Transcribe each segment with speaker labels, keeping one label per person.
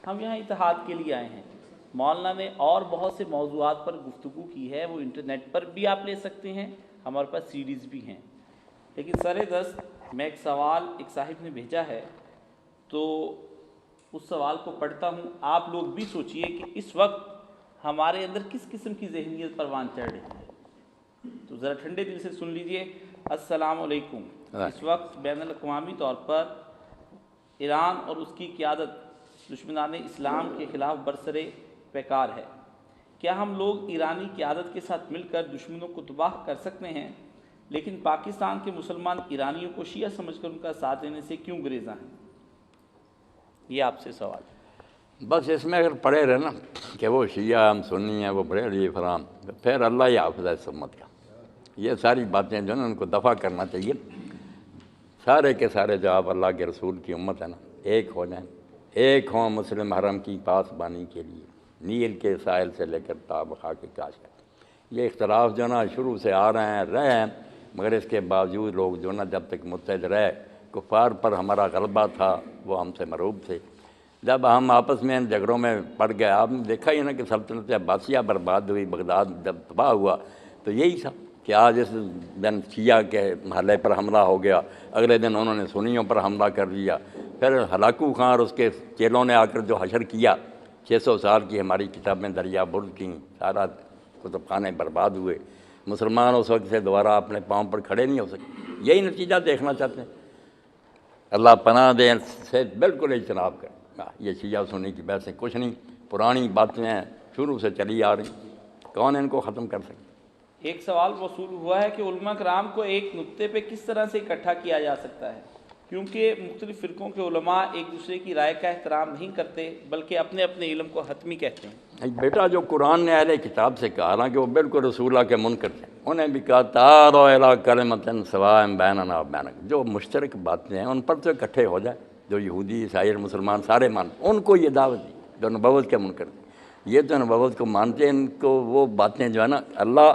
Speaker 1: ہم یہاں اتحاد کے لیے آئے ہیں۔ مولانا نے اور بہت سے موضوعات پر گفتگو کی ہے، وہ انٹرنیٹ پر بھی آپ لے سکتے ہیں، ہمارے پاس سیڈیز بھی ہیں۔ لیکن سر دست میں ایک سوال ایک صاحب نے بھیجا ہے، تو اس سوال کو پڑھتا ہوں۔ آپ لوگ بھی سوچئے کہ اس وقت ہمارے اندر کس قسم کی ذہنیت پروان چڑھ رہی ہے، تو ذرا ٹھنڈے دل سے سن لیجئے۔ السلام علیکم۔ اس وقت بین الاقوامی طور پر ایران اور اس کی قیادت دشمنان اسلام کے خلاف برسر پیکار ہے۔ کیا ہم لوگ ایرانی قیادت کے ساتھ مل کر دشمنوں کو تباہ کر سکتے ہیں، لیکن پاکستان کے مسلمان ایرانیوں کو شیعہ سمجھ کر ان کا ساتھ دینے سے کیوں گریزاں ہیں؟ یہ آپ سے سوال ہے۔
Speaker 2: بس اس میں اگر پڑے رہے نا کہ وہ شیعہ ہم سنی ہیں، وہ بڑے علی فرام، پھر اللہ ہی حافظ ہے اس امت کا۔ یہ ساری باتیں جو ہے نا ان کو دفع کرنا چاہیے۔ سارے کے سارے جو آپ اللہ کے رسول کی امت ہے نا، ایک ہو جائیں، ایک ہوں مسلم حرم کی پاسبانی کے لیے، نیل کے ساحل سے لے کر تاب خاک کاش ہے۔ یہ اختلاف جو نا شروع سے آ رہے ہیں، مگر اس کے باوجود لوگ جو نا جب تک متحد رہے، کفار پر ہمارا غلبہ تھا، وہ ہم سے مرعوب تھے۔ جب ہم آپس میں ان جھگڑوں میں پڑ گئے، آپ نے دیکھا ہی نا کہ سلطنت عباسیہ برباد ہوئی، بغداد جب تباہ ہوا تو یہی تھا کہ آج اس دن شیعہ کے محلے پر حملہ ہو گیا، اگلے دن انہوں نے سنیوں پر حملہ کر دیا، پھر ہلاکو خان اور اس کے چیلوں نے آ کر جو حشر کیا، 600 سال کی ہماری کتابیں دریا برد کیں، سارا کتب خانے برباد ہوئے، مسلمان اس وقت سے دوبارہ اپنے پاؤں پر کھڑے نہیں ہو سکے۔ یہی نتیجہ دیکھنا چاہتے ہیں۔ اللہ پناہ دے سے بالکل اجتناب کریں۔ یہ شیعہ سنی کی بحثیں کچھ نہیں، پرانی باتیں ہیں، شروع سے چلی آ رہی، کون ان کو ختم کر سکتا؟
Speaker 1: ایک سوال موصول ہوا ہے کہ علماء کرام کو ایک نقطے پہ کس طرح سے اکٹھا کیا جا سکتا ہے، کیونکہ مختلف فرقوں کے علماء ایک دوسرے کی رائے کا احترام نہیں کرتے بلکہ اپنے اپنے علم کو حتمی کہتے ہیں۔
Speaker 2: بیٹا جو قرآن نے اہل کتاب سے کہا نا کہ وہ بالکل رسول اللہ کے منکر تھے، انہیں بھی کہا تعالوا الی کلمۃ سواء بیننا وبینکم، جو مشترک باتیں ہیں ان پر تو اکٹھے ہو جائے، جو یہودی عیسائی اور مسلمان سارے مان، ان کو یہ دعوت دی جو نبوت کے منکر تھے۔ یہ تو نبوت کو مانتے ہیں، ان کو وہ باتیں جو ہے نا اللہ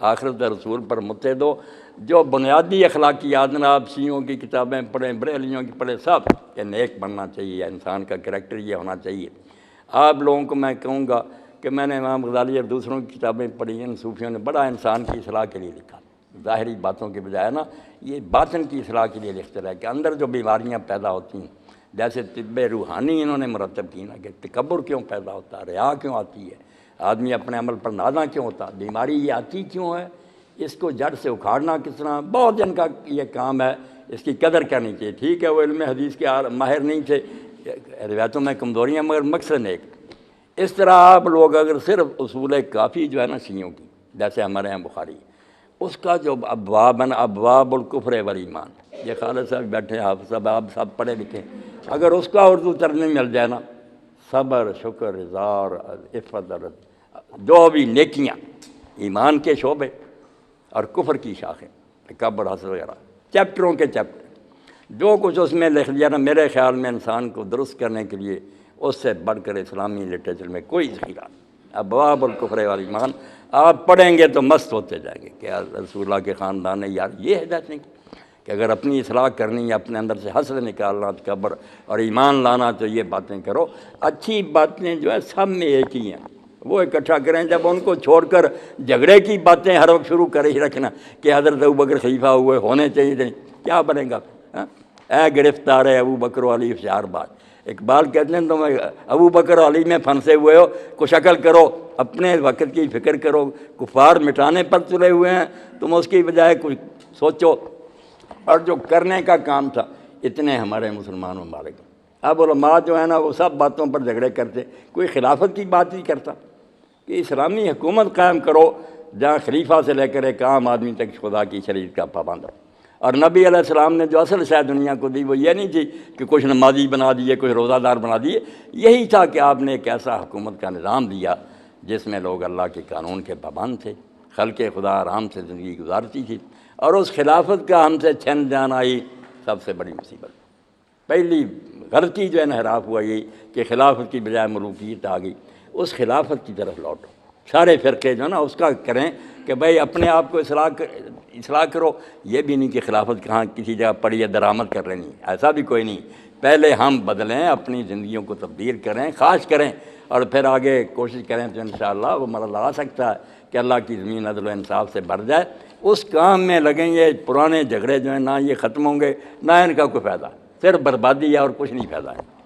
Speaker 2: آخرت رسول پر متحد ہو، جو بنیادی اخلاقیات نا آپ شیعوں کی کتابیں پڑھیں، بریلویوں کی پڑھیں، سب کہ نیک بننا چاہیے، انسان کا کریکٹر یہ ہونا چاہیے۔ آپ لوگوں کو میں کہوں گا کہ میں نے امام غزالی اور دوسروں کی کتابیں پڑھی ہیں، صوفیوں نے بڑا انسان کی اصلاح کے لیے لکھا، ظاہری باتوں کے بجائے نا یہ باطن کی اصلاح کے لیے لکھتے رہے کہ اندر جو بیماریاں پیدا ہوتی ہیں، جیسے طب روحانی انہوں نے مرتب کی نا کہ تکبر کیوں پیدا ہوتا ہے، ریا کیوں آتی ہے، آدمی اپنے عمل پر نازاں کیوں ہوتا، بیماری یہ آتی کیوں ہے، اس کو جڑ سے اکھاڑنا کس طرح، بہت ان کا یہ کام ہے، اس کی قدر کرنی چاہیے۔ ٹھیک ہے وہ علم حدیث کے ماہر نہیں تھے، روایتوں میں کمزوریاں، مگر مقصد ایک۔ اس طرح آپ لوگ اگر صرف اصول کافی جو ہے نا شیعوں کی، جیسے ہمارے یہاں بخاری، اس کا جو ابواب ابواب الکفر والایمان، یہ خالد صاحب بیٹھے ہیں، حافظ صاحب، آپ سب پڑھے لکھے، اگر اس کا اردو ترجمہ مل جائے نا، صبر، شکر، اظہار، عفت، جو بھی نیکیاں، ایمان کے شعبے اور کفر کی شاخیں، تکبر، حسد وغیرہ، چیپٹروں کے چیپٹر، جو کچھ اس میں لکھ لیا نا، میرے خیال میں انسان کو درست کرنے کے لیے اس سے بڑھ کر اسلامی لٹریچر میں کوئی ذخیرہ نہیں۔ ابواب الکفر والایمان آپ پڑھیں گے تو مست ہوتے جائیں گے کہ رسول اللہ کے خاندان نے یار یہ ہدایت نہیں کہ اگر اپنی اصلاح کرنی ہے، اپنے اندر سے حسد نکالنا، تکبر اور ایمان لانا، تو یہ باتیں کرو۔ اچھی باتیں جو ہے سب میں ایک ہی ہیں، وہ اکٹھا کریں۔ جب ان کو چھوڑ کر جھگڑے کی باتیں ہر وقت شروع کر ہی رکھنا کہ حضرت ابوبکر خلیفہ ہوئے، ہونے چاہیے تھے، کیا بنے گا؟ اے گرفتار ہے ابو بکر و علی ہوشیار بات۔ اقبال کہتے ہیں تم ابو بکر و علی میں پھنسے ہوئے ہو، کچھ عقل کرو، اپنے وقت کی فکر کرو، کفار مٹانے پر تلے ہوئے ہیں، تم اس کی بجائے کچھ سوچو۔ اور جو کرنے کا کام تھا، اتنے ہمارے مسلمان ممالک، اب علماء جو ہے نا وہ سب باتوں پر جھگڑے کرتے، کوئی خلافت کی بات نہیں کرتا کہ اسلامی حکومت قائم کرو جہاں خلیفہ سے لے کر ایک عام آدمی تک خدا کی شریعت کا پابند ہو۔ اور نبی علیہ السلام نے جو اصل شاید دنیا کو دی وہ یہ نہیں تھی کہ کچھ نمازی بنا دیے، کچھ روزہ دار بنا دیے، یہی تھا کہ آپ نے ایک ایسا حکومت کا نظام دیا جس میں لوگ اللہ کے قانون کے پابند تھے، خلق خدا آرام سے زندگی گزارتی تھی۔ اور اس خلافت کا ہم سے چھن جانا ہی سب سے بڑی مصیبت، پہلی غلطی جو انحراف ہوا یہی کہ خلافت کی بجائے ملوکیت آ گئی۔ اس خلافت کی طرف لوٹو، سارے فرقے جو ہے نا اس کا کریں کہ بھائی اپنے آپ کو اصلاح کرو۔ یہ بھی نہیں کہ خلافت کہاں کسی جگہ پڑی ہے درآمد کر لینی، ایسا بھی کوئی نہیں پہلے ہم بدلیں، اپنی زندگیوں کو تبدیل کریں، خاص کریں، اور پھر آگے کوشش کریں تو انشاءاللہ وہ مرحلہ آ سکتا ہے کہ اللہ کی زمین عدل و انصاف سے بھر جائے۔ اس کام میں لگیں گے، پرانے جھگڑے جو ہیں نہ یہ ختم ہوں گے، نہ ان کا کوئی فائدہ، صرف بربادی ہے اور کچھ نہیں فائدہ ہے۔